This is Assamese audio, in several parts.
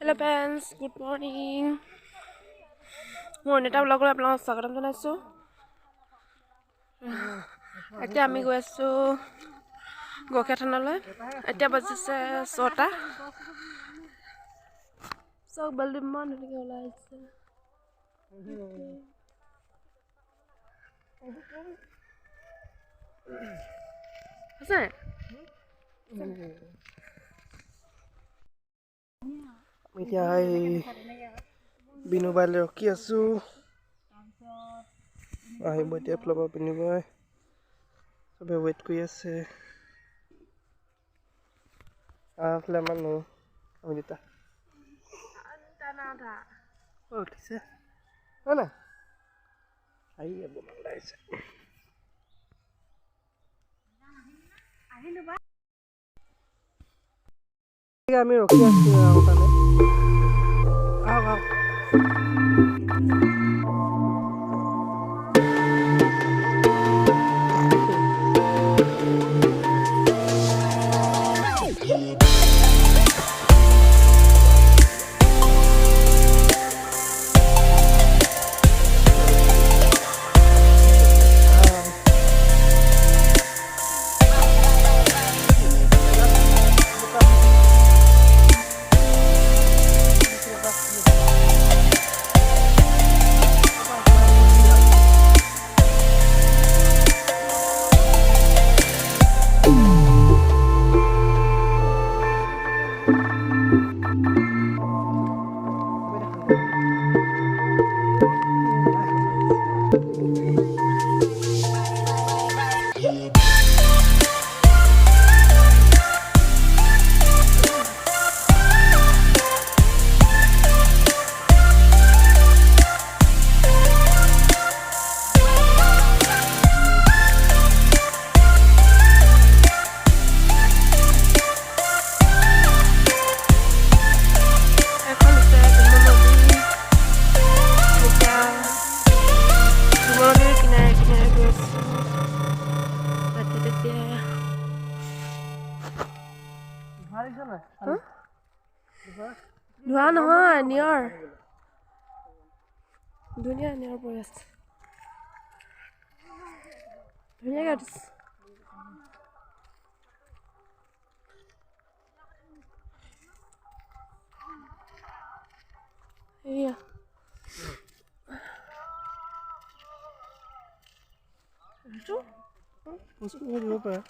Hello friends, good morning. মোৰ নেতা ব্লগত আপোনালোকক স্বাগতম জনাইছোঁ। এতিয়া আমি গৈ আছোঁ গখীয়া থানালৈ। এতিয়া বাজিছে 6টা। চব বলদি ইমান ধুনীয়াকৈ ওলাই আহিছে। আছে এতিয়া বিনু বাইলে ৰখি আছোঁ। আহিব এতিয়া ফ্ল'ৰ পিন্ধিব চবে ৱেইট কৰি আছে। আহলে মানুহ অমিতা উঠিছে হয় না আহি ওলাইছে আমি ৰখি আছোঁ কাৰণে ধোৱা নহয় নিয়ৰ ধুনীয়া নিয়ৰ পৰি আছে ধুনীয়াকৈ উঠিছে এয়া দিব পাৰে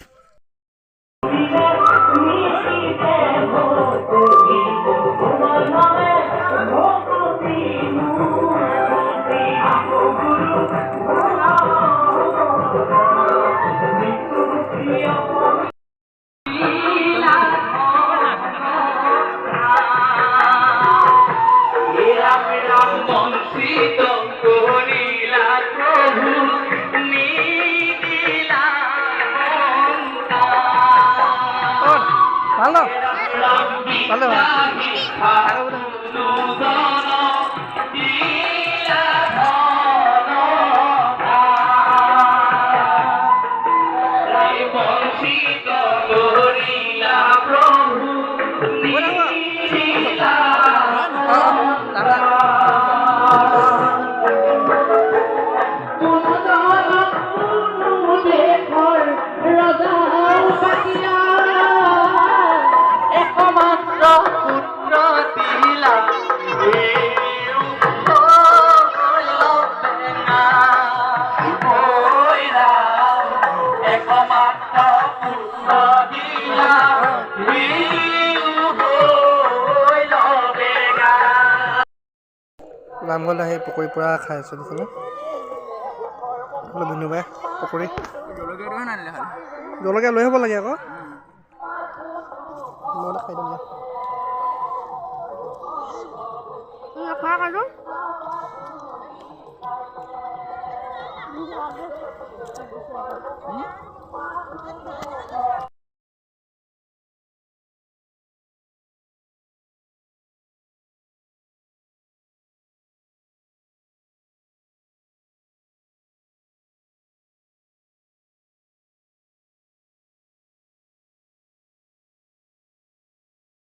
নামঘৰলৈ আহি পকৰি পুৰা খাই আছোঁ দেখিলে বিনু বাই পকৰি জলকীয়া লৈ আহিব লাগে আকৌ মই খাই দিম